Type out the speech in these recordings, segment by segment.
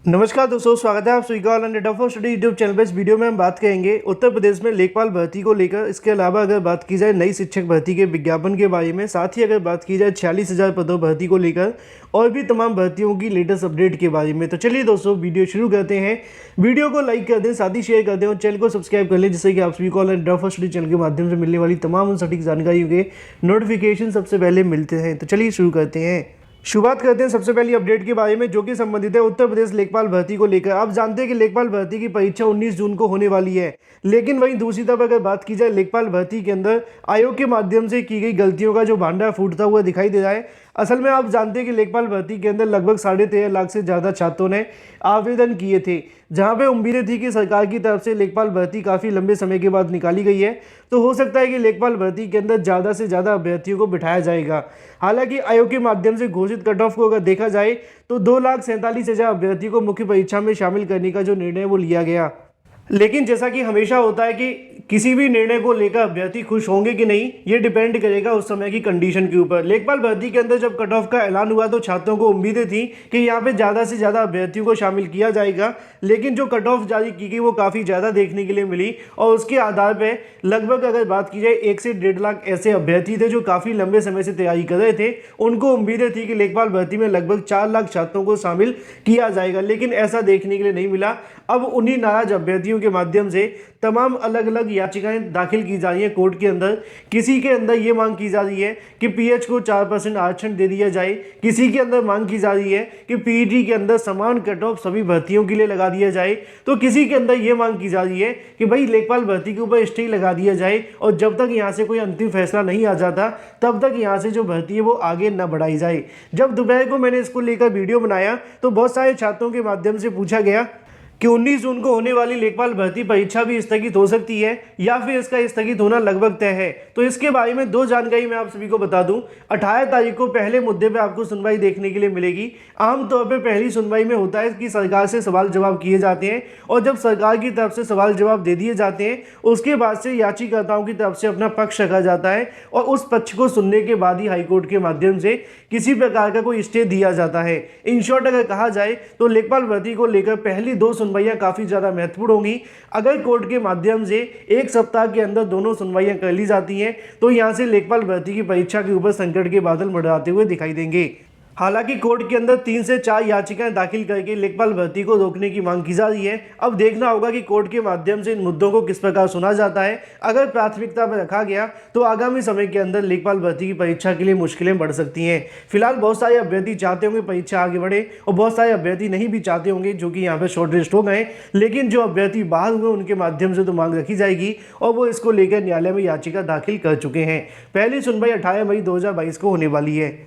नमस्कार दोस्तों, स्वागत है आप सभी का online data for study YouTube channel पर। इस वीडियो में हम बात करेंगे उत्तर प्रदेश में लेखपाल भर्ती को लेकर। इसके अलावा अगर बात की जाए नई शिक्षक भर्ती के विज्ञापन के बारे में, साथ ही अगर बात की जाए 46,000 पदों भर्ती को लेकर और भी तमाम भर्तियों की लेटेस्ट अपडेट के बारे में। तो चलिए दोस्तों, वीडियो शुरू करते हैं। वीडियो को लाइक कर दें, साथ ही शेयर कर दें और चैनल को सब्सक्राइब कर लें, जिससे कि आप सभी को online data for study channel के माध्यम से मिलने वाली तमाम उन सटीक जानकारियों के नोटिफिकेशन सबसे पहले मिलते हैं। तो चलिए शुरू करते हैं। शुरुआत करते हैं सबसे पहली अपडेट के बारे में, जो कि संबंधित है उत्तर प्रदेश लेखपाल भर्ती को लेकर। आप जानते हैं कि लेखपाल भर्ती की परीक्षा 19 जून को होने वाली है, लेकिन वहीं दूसरी तरफ अगर बात की जाए लेखपाल भर्ती के अंदर आयोग के माध्यम से की गई गलतियों का जो भांडा फूटता हुआ दिखाई दे रहा है। असल में आप जानते हैं कि लेखपाल भर्ती के अंदर लगभग 13.5 लाख से ज़्यादा छात्रों ने आवेदन किए थे, जहां पे उम्मीदें थी कि सरकार की तरफ से लेखपाल भर्ती काफ़ी लंबे समय के बाद निकाली गई है, तो हो सकता है कि लेखपाल भर्ती के अंदर ज़्यादा से ज़्यादा अभ्यर्थियों को बिठाया जाएगा। हालांकि आयोग के माध्यम से घोषित कट ऑफ को अगर देखा जाए तो 2,47,000 अभ्यर्थियों को मुख्य परीक्षा में शामिल करने का जो निर्णय वो लिया गया। लेकिन जैसा कि हमेशा होता है कि किसी भी निर्णय को लेकर अभ्यर्थी खुश होंगे कि नहीं, ये डिपेंड करेगा उस समय की कंडीशन के ऊपर। लेखपाल भर्ती के अंदर जब कट ऑफ का ऐलान हुआ तो छात्रों को उम्मीदें थी कि यहाँ पे ज़्यादा से ज़्यादा अभ्यर्थियों को शामिल किया जाएगा, लेकिन जो कट ऑफ जारी की गई वो काफ़ी ज़्यादा देखने के लिए मिली और उसके आधार पर लगभग अगर बात की जाए 1 से 1.5 लाख ऐसे अभ्यर्थी थे जो काफ़ी लंबे समय से तैयारी कर रहे थे। उनको उम्मीदें थी कि लेखपाल भर्ती में लगभग 4 लाख छात्रों को शामिल किया जाएगा, लेकिन ऐसा देखने के लिए नहीं मिला। अब उन्हीं नाराज अभ्यर्थियों के माध्यम से तमाम अलग अलग याचिकाएं दाखिल की जा रही है कोर्ट के अंदर। किसी के अंदर ये मांग की जा रही है कि पीएच को 4% आरक्षण दे दिया जाए, किसी के अंदर मांग की जा रही है कि पीईटी के अंदर समान कट ऑफ सभी भर्तियों के लिए लगा दिया जाए, तो किसी के अंदर ये मांग की जा रही है कि भाई लेखपाल भर्ती के ऊपर स्टे लगा दिया जाए और जब तक यहाँ से कोई अंतिम फैसला नहीं आ जाता तब तक यहाँ से जो भर्ती है वो आगे न बढ़ाई जाए। जब दोपहर को मैंने इसको लेकर वीडियो बनाया तो बहुत सारे छात्रों के माध्यम से पूछा गया कि 19 जून को होने वाली लेखपाल भर्ती परीक्षा भी स्थगित हो सकती है या फिर इसका स्थगित होना लगभग तय है। तो इसके बारे में दो जानकारी मैं आप सभी को बता दूं। 18 तारीख को पहले मुद्दे पे आपको सुनवाई देखने के लिए मिलेगी। आमतौर पे पहली सुनवाई में होता है कि सरकार से सवाल जवाब किए जाते हैं और जब सरकार की तरफ से सवाल जवाब दे दिए जाते हैं उसके बाद से याचिकाकर्ताओं की तरफ से अपना पक्ष रखा जाता है और उस पक्ष को सुनने के बाद ही हाईकोर्ट के माध्यम से किसी प्रकार का कोई स्टे दिया जाता है। इन शॉर्ट अगर कहा जाए तो लेखपाल भर्ती को लेकर पहली 2 सुनवाइयां काफी ज्यादा महत्वपूर्ण होंगी। अगर कोर्ट के माध्यम से 1 सप्ताह के अंदर दोनों सुनवाइयां कर ली जाती हैं तो यहां से लेखपाल भर्ती की परीक्षा के ऊपर संकट के बादल मंडराते हुए दिखाई देंगे। हालांकि कोर्ट के अंदर 3 से 4 याचिकाएं दाखिल करके लेखपाल भर्ती को रोकने की मांग की जा रही है। अब देखना होगा कि कोर्ट के माध्यम से इन मुद्दों को किस प्रकार सुना जाता है। अगर प्राथमिकता पर रखा गया तो आगामी समय के अंदर लेखपाल भर्ती की परीक्षा के लिए मुश्किलें बढ़ सकती हैं। फिलहाल बहुत सारे अभ्यर्थी चाहते होंगे परीक्षा आगे बढ़े और बहुत सारे अभ्यर्थी नहीं भी चाहते होंगे, जो कि यहाँ पर शॉर्ट लिस्ट हो गए। लेकिन जो अभ्यर्थी बाहर हुए उनके माध्यम से तो मांग रखी जाएगी और वो इसको लेकर न्यायालय में याचिका दाखिल कर चुके हैं। पहली सुनवाई 18 मई 2022 को होने वाली है।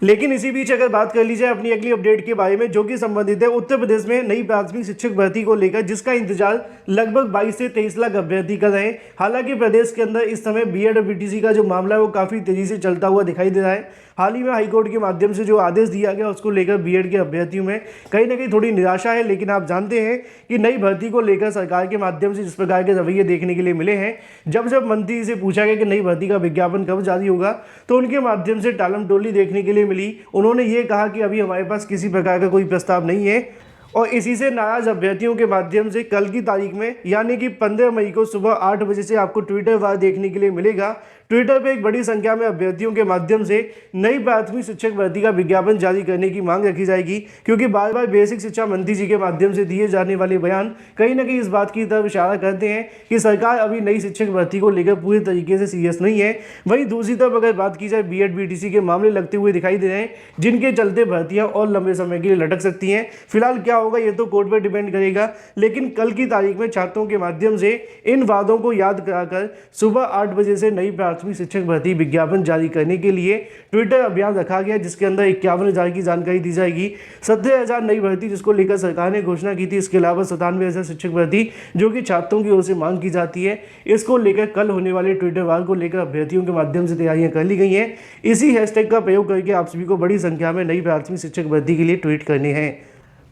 लेकिन इसी बीच अगर बात कर ली जाए अपनी अगली अपडेट के बारे में, जो कि संबंधित है उत्तर प्रदेश में नई प्राथमिक शिक्षक भर्ती को लेकर, जिसका इंतजार लगभग 22 से 23 लाख अभ्यर्थी कर रहे हैं। हालांकि प्रदेश के अंदर इस समय बीएड और बीटीसी का जो मामला है वो काफ़ी तेजी से चलता हुआ दिखाई दे रहा है। हाल ही में हाईकोर्ट के माध्यम से जो आदेश दिया गया उसको लेकर बीएड के अभ्यर्थियों में कहीं ना कहीं थोड़ी निराशा है। लेकिन आप जानते हैं कि नई भर्ती को लेकर सरकार के माध्यम से जिस प्रकार के रवैये देखने के लिए मिले हैं, जब जब मंत्री से पूछा गया कि नई भर्ती का विज्ञापन कब जारी होगा तो उनके माध्यम से टालम टोली देखने के लिए मिली। उन्होंने ये कहा कि अभी हमारे पास किसी प्रकार का कोई प्रस्ताव नहीं है और इसी से नाराज अभ्यर्थियों के माध्यम से कल की तारीख में यानी कि 15 मई को सुबह 8 बजे से आपको ट्विटर वार देखने के लिए मिलेगा। ट्विटर पे एक बड़ी संख्या में अभ्यर्थियों के माध्यम से नई प्राथमिक शिक्षक भर्ती का विज्ञापन जारी करने की मांग रखी जाएगी, क्योंकि बार बार बेसिक शिक्षा मंत्री जी के माध्यम से दिए जाने वाले बयान कहीं ना कहीं इस बात की तरफ इशारा करते हैं कि सरकार अभी नई शिक्षक भर्ती को लेकर पूरी तरीके से सीरियस नहीं है। वहीं दूसरी तरफ अगर बात की जाए बीएड बीटीसी के मामले लगते हुए दिखाई दे रहे हैं, जिनके चलते भर्तियां और लंबे समय के लिए लटक सकती हैं। फिलहाल क्या होगा ये तो कोर्ट पर डिपेंड करेगा, लेकिन कल की तारीख में छात्रों के माध्यम से इन वादों को याद कराकर सुबह 8 बजे से नई प्राथमिक शिक्षक भर्ती विज्ञापन जारी करने के लिए ट्विटर अभियान रखा गया, जिसके अंदर 51,000 की जानकारी दी जाएगी। 17,000 नई भर्ती जिसको लेकर सरकार ने घोषणा की थी। इसके अलावा 97,000 शिक्षक भर्ती जो कि छात्रों की ओर से मांग की जाती है, इसको लेकर कल होने वाले ट्विटर वार को लेकर अभ्यर्थियों के माध्यम से तैयारियां कर ली गई हैं। इसी हैशटैग का प्रयोग करके आप सभी को बड़ी संख्या में नई प्राथमिक शिक्षक भर्ती के लिए ट्वीट करने हैं।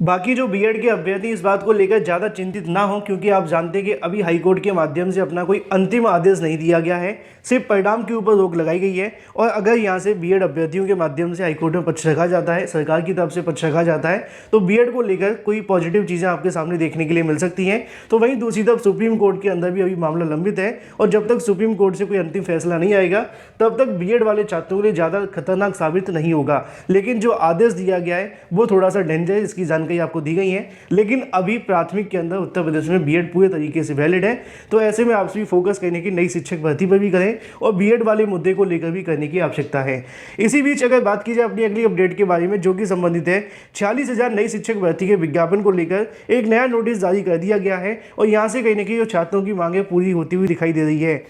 बाकी जो बीएड के अभ्यर्थी इस बात को लेकर ज़्यादा चिंतित ना हो, क्योंकि आप जानते हैं कि अभी हाईकोर्ट के माध्यम से अपना कोई अंतिम आदेश नहीं दिया गया है, सिर्फ परिणाम के ऊपर रोक लगाई गई है। और अगर यहाँ से बीएड अभ्यर्थियों के माध्यम से हाईकोर्ट में पक्ष रखा जाता है, सरकार की तरफ से पक्ष रखा जाता है, तो बीएड को लेकर कोई पॉजिटिव चीज़ें आपके सामने देखने के लिए मिल सकती हैं। तो वहीं दूसरी तरफ सुप्रीम कोर्ट के अंदर भी अभी मामला लंबित है, और जब तक सुप्रीम कोर्ट से कोई अंतिम फैसला नहीं आएगा तब तक बीएड वाले छात्रों के लिए ज़्यादा खतरनाक साबित नहीं होगा। लेकिन जो आदेश दिया गया है वो थोड़ा सा डेंजर, इसकी जानकारी आपको दी गई है। लेकिन अभी प्राथमिक के अंदर उत्तर प्रदेश में बीएड पूरे तरीके से वैलिड है, तो ऐसे में आप सभी फोकस करने की नई शिक्षक भर्ती पर भी करें और बीएड वाले मुद्दे को लेकर भी करने की आवश्यकता है। इसी बीच अगर बात की जाए अपनी अगली अपडेट के बारे में, जो कि संबंधित है 46,000 नई शिक्षक भर्ती के विज्ञापन को लेकर एक नया नोटिस जारी कर दिया गया है, और यहाँ से कहीं ना कहीं जो छात्रों की मांगे पूरी होती हुई दिखाई दे रही है।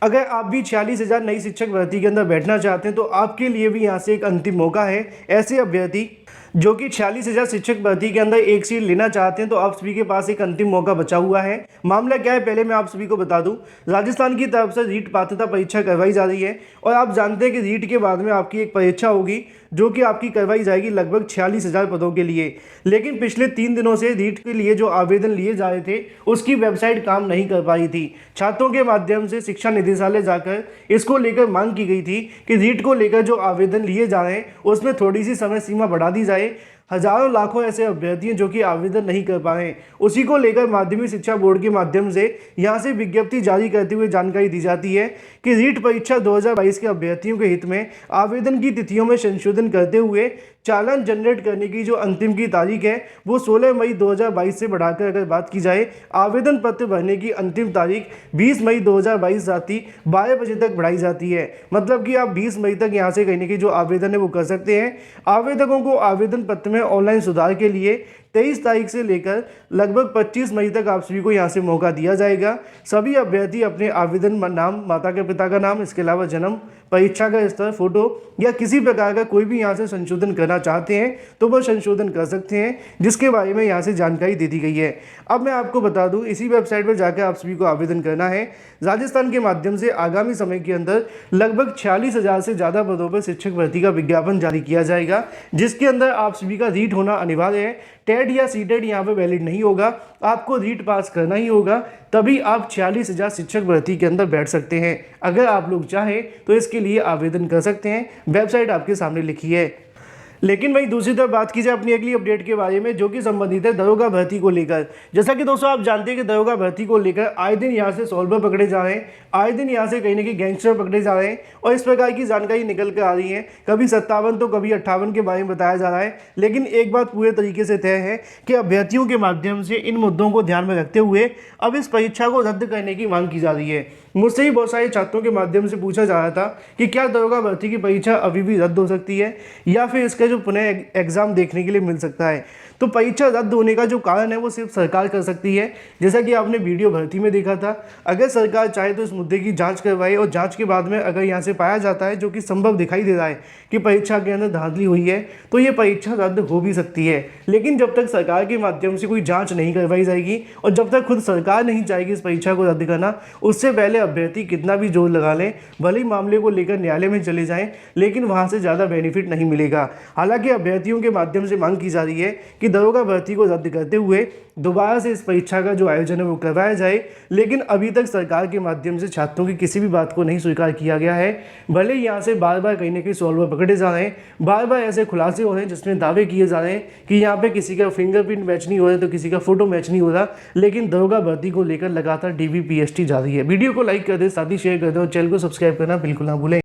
अगर आप भी 46,000 नई शिक्षक भर्ती के अंदर बैठना चाहते हैं तो आपके लिए भी यहाँ से एक अंतिम मौका है। ऐसे अभ्यर्थी जो कि 46,000 शिक्षक भर्ती के अंदर एक सीट लेना चाहते हैं तो आप सभी के पास एक अंतिम मौका बचा हुआ है। मामला क्या है पहले मैं आप सभी को बता दूं। राजस्थान की तरफ से रीट पात्रता परीक्षा करवाई जा रही है, और आप जानते हैं कि रीट के बाद में आपकी एक परीक्षा होगी जो कि आपकी करवाई जाएगी लगभग 46,000 पदों के लिए। लेकिन पिछले 3 दिनों से रीट के लिए जो आवेदन लिए जा रहे थे उसकी वेबसाइट काम नहीं कर पाई थी। छात्रों के माध्यम से शिक्षा निदेशालय जाकर इसको लेकर मांग की गई थी कि रीट को लेकर जो आवेदन लिए जा रहे हैं उसमें थोड़ी सी समय सीमा बढ़ा दी जाए। हजारों लाखों ऐसे अभ्यर्थी हैं जो कि आवेदन नहीं कर पाए। उसी को लेकर माध्यमिक शिक्षा बोर्ड के माध्यम से यहाँ से विज्ञप्ति जारी करते हुए जानकारी दी जाती है कि रीट परीक्षा 2022 के अभ्यर्थियों के हित में आवेदन की तिथियों में संशोधन करते हुए चालान जनरेट करने की जो अंतिम की तारीख है वो 16 मई 2022 से बढ़ाकर अगर बात की जाए आवेदन पत्र भरने की अंतिम तारीख 20 मई 2022 रात्रि 12 बजे तक बढ़ाई जाती है। मतलब कि आप 20 मई तक यहाँ से कहने की जो आवेदन है वो कर सकते हैं। आवेदकों को आवेदन पत्र में ऑनलाइन सुधार के लिए 23 तारीख से लेकर लगभग 25 मई तक आप सभी को यहाँ से मौका दिया जाएगा। सभी अभ्यर्थी अपने आवेदन नाम, माता के पिता का नाम, इसके अलावा जन्म, परीक्षा का स्तर, फोटो या किसी प्रकार का कोई भी यहाँ से संशोधन करना चाहते हैं तो वो संशोधन कर सकते हैं, जिसके बारे में यहाँ से जानकारी दे दी गई है। अब मैं आपको बता दूँ, इसी वेबसाइट पर जाकर आप सभी को आवेदन करना है। राजस्थान के माध्यम से आगामी समय के अंदर लगभग 46,000 से ज़्यादा पदों पर शिक्षक भर्ती का विज्ञापन जारी किया जाएगा, जिसके अंदर आप सभी का रीट होना अनिवार्य है। टेट या सीटेट यहाँ पे वैलिड नहीं होगा, आपको रीट पास करना ही होगा, तभी आप 46,000 शिक्षक भर्ती के अंदर बैठ सकते हैं। अगर आप लोग चाहें तो इसके लिए आवेदन कर सकते हैं, वेबसाइट आपके सामने लिखी है। लेकिन वहीं दूसरी तरफ बात की जाए अपनी अगली अपडेट के बारे में, जो कि संबंधित है दरोगा भर्ती को लेकर। जैसा कि दोस्तों आप जानते हैं कि दरोगा भर्ती को लेकर आए दिन यहाँ से सॉल्वर पकड़े जा रहे हैं, आए दिन यहाँ से कहीं ना कहीं गैंगस्टर पकड़े जा रहे हैं, और इस प्रकार की जानकारी निकल कर आ रही है। कभी 57 तो कभी 58 के बारे में बताया जा रहा है। लेकिन एक बात पूरे तरीके से तय है कि अभ्यर्थियों के माध्यम से इन मुद्दों को ध्यान में रखते हुए अब इस परीक्षा को रद्द करने की मांग की जा रही है। मुझसे ही बहुत सारे छात्रों के माध्यम से पूछा जा रहा था कि क्या दरोगा भर्ती की परीक्षा अभी भी रद्द हो सकती है या फिर इसका जो पुनः एग्जाम देखने के लिए मिल सकता है। तो परीक्षा रद्द होने का जो कारण है वो सिर्फ सरकार कर सकती है, जैसा कि आपने वीडियो भर्ती में देखा था। अगर सरकार चाहे तो इस मुद्दे की जांच करवाए, और जांच के बाद में अगर यहाँ से पाया जाता है, जो कि संभव दिखाई दे रहा है कि परीक्षा के अंदर धांधली हुई है, तो ये परीक्षा रद्द हो भी सकती है। लेकिन जब तक सरकार के माध्यम से कोई जाँच नहीं करवाई जाएगी और जब तक खुद सरकार नहीं चाहेगी इस परीक्षा को रद्द करना, उससे पहले अभ्यर्थी कितना भी जोर लगा लें, भले ही मामले को लेकर न्यायालय में चले जाएं, लेकिन वहाँ से ज़्यादा बेनिफिट नहीं मिलेगा। हालांकि अभ्यर्थियों के माध्यम से मांग की जा रही है कि दरोगा भर्ती को रद्द करते हुए दोबारा से इस परीक्षा का जो आयोजन है वो करवाया जाए, लेकिन अभी तक सरकार के माध्यम से छात्रों की किसी भी बात को नहीं स्वीकार किया गया है। भले यहाँ से बार बार कहीं ना कहीं सॉल्वर पकड़े जा रहे हैं, बार बार ऐसे खुलासे हो रहे हैं जिसमें दावे किए जा रहे हैं कि यहाँ पे किसी का फिंगरप्रिंट मैच नहीं हो रहा है तो किसी का फोटो मैच नहीं हो रहा, लेकिन दरोगा भर्ती को लेकर लगातार DVPST जारी है। वीडियो को लाइक कर दें, साथ ही शेयर कर दें और चैनल को सब्सक्राइब करना बिल्कुल ना भूलें।